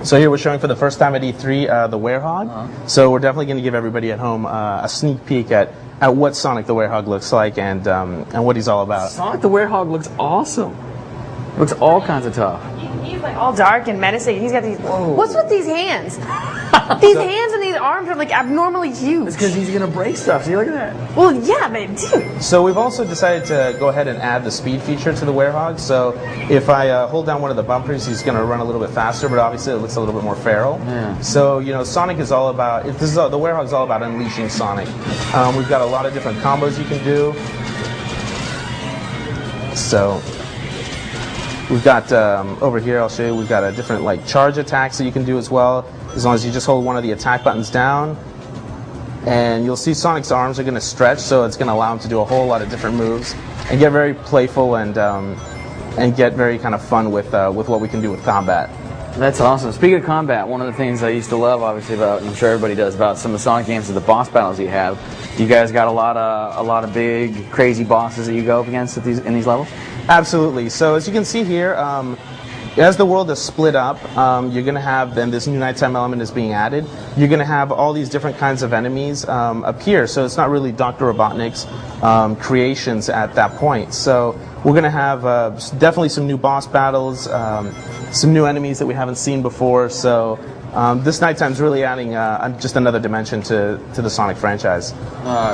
So here we're showing for the first time at E3 the Werehog. So we're definitely going to give everybody at home a sneak peek at what Sonic the Werehog looks like and what he's all about. Sonic the Werehog looks awesome. Looks all kinds of tough. He's like all dark and menacing. He's got these. Whoa. What's with these hands? These hands and these arms are like abnormally huge. It's because he's gonna break stuff. See, look at that. Well, yeah, but dude. So we've also decided to go ahead and add the speed feature to the Werehog. So if I hold down one of the bumpers, he's going to run a little bit faster, but obviously it looks a little bit more feral. Yeah. So Sonic is all about. The Werehog is all about unleashing Sonic. We've got a lot of different combos you can do. So we've got over here. I'll show you. We've got a different charge attacks that you can do as well. As long as you just hold one of the attack buttons down, and you'll see Sonic's arms are going to stretch, so it's going to allow him to do a whole lot of different moves and get very playful and get very kind of fun with what we can do with combat. That's awesome. Speaking of combat, one of the things I used to love, obviously, about, and I'm sure everybody does, about some of the Sonic games is the boss battles you have. You guys got a lot of big, crazy bosses that you go up against in these levels? Absolutely. So as you can see here, as the world is split up, you're going to have, then this new nighttime element is being added. You're going to have all these different kinds of enemies appear. So it's not really Dr. Robotnik's creations at that point. So we're going to have definitely some new boss battles, some new enemies that we haven't seen before. So this nighttime's really adding just another dimension to the Sonic franchise.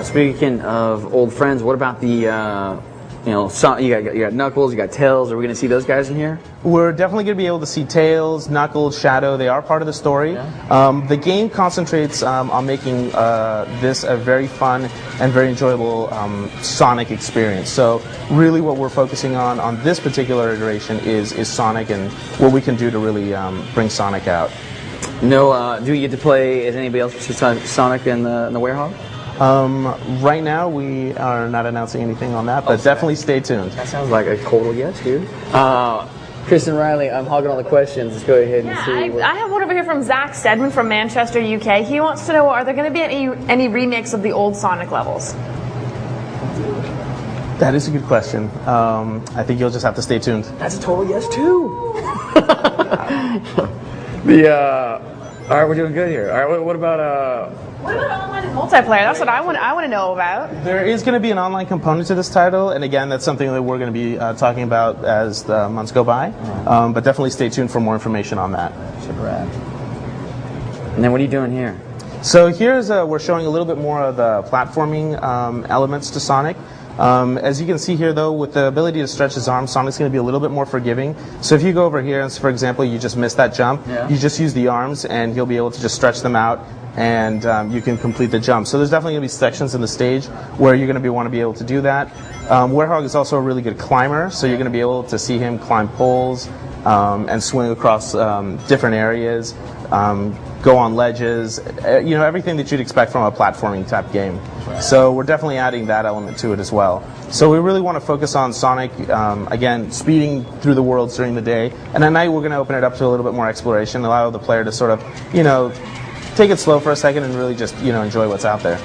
Speaking of old friends, what about the you got Knuckles, you got Tails. Are we going to see those guys in here? We're definitely going to be able to see Tails, Knuckles, Shadow. They are part of the story. Yeah. The game concentrates on making this a very fun and very enjoyable Sonic experience. So really what we're focusing on this particular iteration is Sonic and what we can do to really bring Sonic out. No, do you get to play as anybody else besides Sonic in the Werehog? Right now, we are not announcing anything on that, but definitely stay tuned. That sounds like a total yes, dude. Kristen Riley, I'm hogging all the questions. Let's go ahead and see. I have one over here from Zach Stedman from Manchester, UK. He wants to know, are there going to be any remakes of the old Sonic levels? That is a good question. I think you'll just have to stay tuned. That's a total yes, too. All right, we're doing good here. All right, what about What about online and multiplayer? That's what I want to know about. There is going to be an online component to this title, and again, that's something that we're going to be talking about as the months go by. But definitely stay tuned for more information on that. Super rad. And then what are you doing here? So here's we're showing a little bit more of the platforming elements to Sonic. As you can see here, though, with the ability to stretch his arms, Sonic's going to be a little bit more forgiving. So if you go over here and, for example, you just missed that jump, you just use the arms, and he'll be able to just stretch them out, and you can complete the jump. So there's definitely going to be sections in the stage where you're going to want to be able to do that. Werehog is also a really good climber, so you're going to be able to see him climb poles and swing across different areas, go on ledges, everything that you'd expect from a platforming type game. So we're definitely adding that element to it as well. So we really want to focus on Sonic, again, speeding through the worlds during the day. And at night we're going to open it up to a little bit more exploration, allow the player to sort of, take it slow for a second and really just, enjoy what's out there.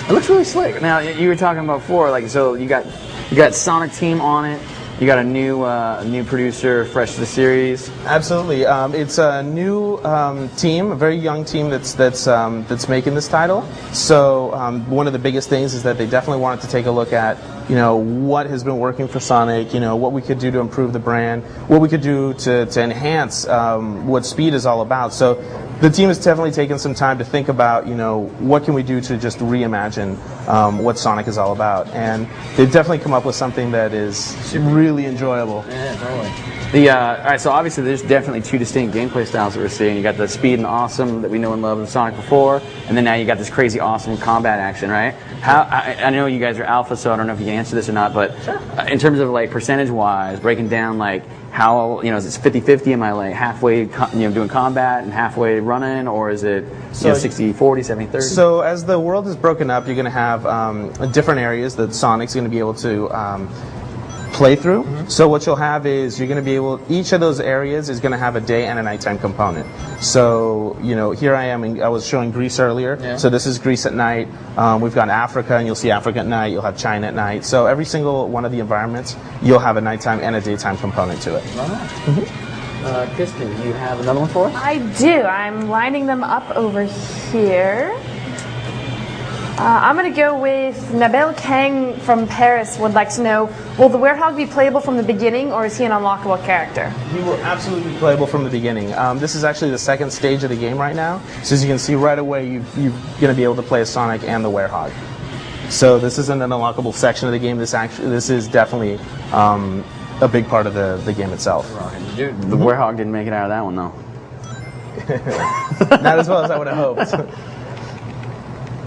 It looks really slick. Now, you were talking about before, so you got Sonic Team on it. You got a new producer, fresh to the series. Absolutely, it's a new team, a very young team that's making this title. So one of the biggest things is that they definitely wanted to take a look at what has been working for Sonic, what we could do to improve the brand, what we could do to enhance what speed is all about. So the team has definitely taken some time to think about, what can we do to just reimagine what Sonic is all about. And they've definitely come up with something that is really enjoyable. Yeah, totally. All right, so obviously there's definitely two distinct gameplay styles that we're seeing. You got the speed and awesome that we know and love in Sonic before, and then now you got this crazy awesome combat action, right? I know you guys are alpha, so I don't know if you can answer this or not, but in terms of percentage-wise, breaking down how, is it 50-50? Am I halfway, doing combat and halfway running, or is it 60-40, 70-30? So as the world is broken up, you're going to have different areas that Sonic's going to be able to play through. Mm-hmm. So what you'll have is you're going to be able, each of those areas is going to have a day and a nighttime component. So, here I am, I was showing Greece earlier. Yeah. So this is Greece at night. We've got Africa, and you'll see Africa at night. You'll have China at night. So every single one of the environments, you'll have a nighttime and a daytime component to it. Right. Mm-hmm. Kristen, do you have another one for us? I do. I'm lining them up over here. I'm going to go with Nabel Kang from Paris would like to know, will the Werehog be playable from the beginning or is he an unlockable character? He will absolutely be playable from the beginning. This is actually the second stage of the game right now. So as you can see right away, you're going to be able to play as Sonic and the Werehog. So this isn't an unlockable section of the game. This is definitely a big part of the game itself. Dude, the Werehog didn't make it out of that one, though. Not as well as I would have hoped.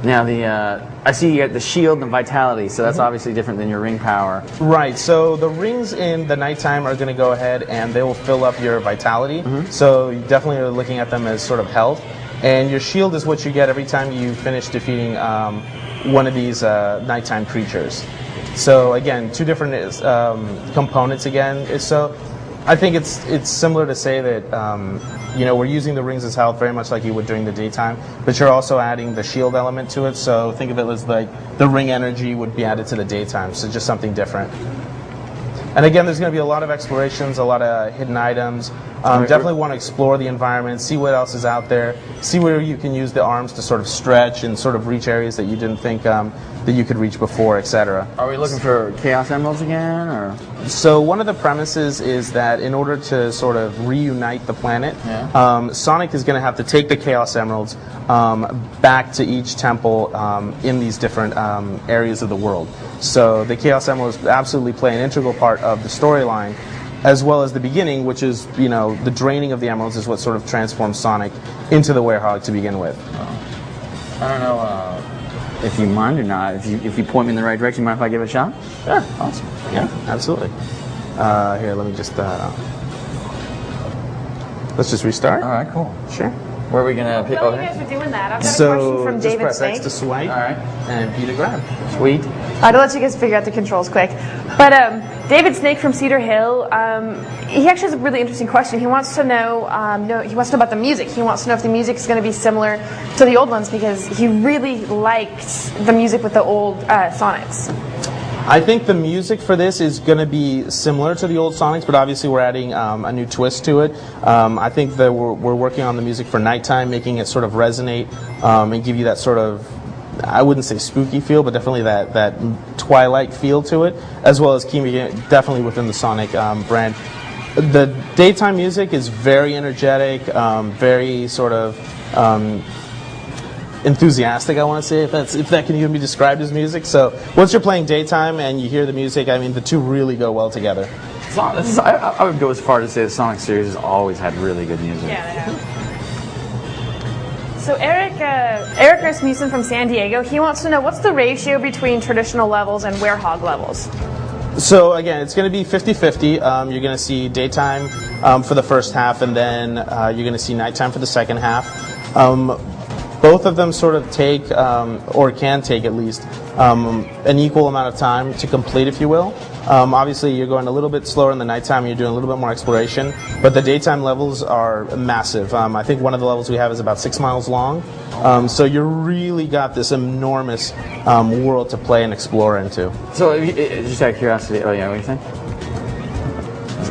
Now, I see you got the shield and vitality, so that's obviously different than your ring power. Right, so the rings in the nighttime are going to go ahead and they will fill up your vitality. So you definitely are looking at them as sort of health. And your shield is what you get every time you finish defeating one of these nighttime creatures. So again, two different components again. So I think it's similar to say that we're using the rings as health very much like you would during the daytime, but you're also adding the shield element to it. So think of it as like the ring energy would be added to the daytime. So just something different. And again, there's going to be a lot of explorations, a lot of hidden items. Definitely want to explore the environment, see what else is out there, see where you can use the arms to sort of stretch and sort of reach areas that you didn't think that you could reach before, etc. Are we looking for Chaos Emeralds again, or? So one of the premises is that in order to sort of reunite the planet, Sonic is going to have to take the Chaos Emeralds back to each temple in these different areas of the world. So the Chaos Emeralds absolutely play an integral part of the storyline, as well as the beginning, which is, the draining of the emeralds is what sort of transforms Sonic into the Werehog to begin with. I don't know if you mind or not. If you point me in the right direction, mind if I give it a shot? Sure. Awesome. Yeah, absolutely. Here, let me just... let's just restart. All right, cool. Sure. Where are we going to pick? While you guys are doing that, I've got a So question from just David press Snake. X to swipe, All right. and P to grab. Sweet. I'll let you guys figure out the controls quick. But David Snake from Cedar Hill, he actually has a really interesting question. He wants to know, he wants to know about the music. He wants to know if the music is going to be similar to the old ones because he really liked the music with the old Sonics. I think the music for this is going to be similar to the old Sonics, but obviously we're adding a new twist to it. I think that we're working on the music for nighttime, making it sort of resonate and give you that sort of, I wouldn't say spooky feel, but definitely that Twilight feel to it, as well as keeping it definitely within the Sonic brand. The daytime music is very energetic, very sort of enthusiastic, I want to say, if that can even be described as music. So once you're playing daytime and you hear the music, I mean, the two really go well together. I would go as far to say the Sonic series has always had really good music. Yeah, they have. So Eric Rasmussen from San Diego, he wants to know what's the ratio between traditional levels and Werehog levels? So again, it's going to be 50-50. You're going to see daytime for the first half, and then you're going to see nighttime for the second half. Both of them sort of take, or can take at least, an equal amount of time to complete, if you will. Obviously, you're going a little bit slower in the nighttime, you're doing a little bit more exploration, but the daytime levels are massive. I think one of the levels we have is about 6 miles long, so you really got this enormous world to play and explore into. So, just out of curiosity, what do you think?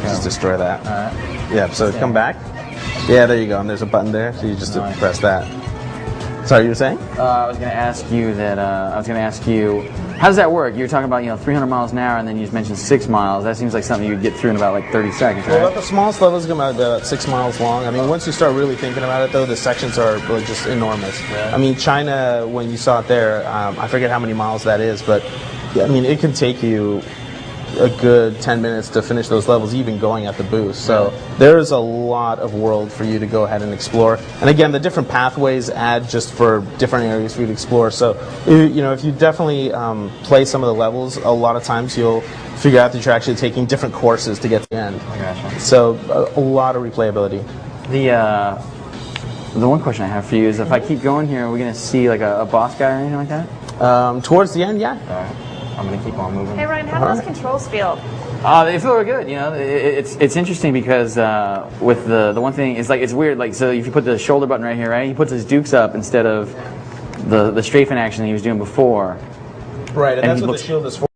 Just destroy that. All right. Yeah, so come back. Yeah, there you go, and there's a button there, so you just press that. Sorry, you were saying? I was going to ask you how does that work? You were talking about 300 miles an hour, and then you just mentioned 6 miles. That seems like something you'd get through in about like 30 seconds, right? Well, the smallest level is about 6 miles long. I mean, once you start really thinking about it, though, the sections are really just enormous. Yeah. I mean, China, when you saw it there, I forget how many miles that is, but I mean, it can take you a good 10 minutes to finish those levels, even going at the boost. So there's a lot of world for you to go ahead and explore. And again, the different pathways add just for different areas for you to explore. So if you definitely play some of the levels, a lot of times you'll figure out that you're actually taking different courses to get to the end. Gotcha. So a lot of replayability. The one question I have for you is, if I keep going here, are we going to see like a boss guy or anything like that? Towards the end, yeah. All right. I'm going to keep on moving. Hey Ryan, how do those controls feel? They feel really good. It's interesting because with the one thing is like it's weird. Like, so if you put the shoulder button right here, right, he puts his dukes up instead of the strafing action that he was doing before. Right, and that's what the shield is for.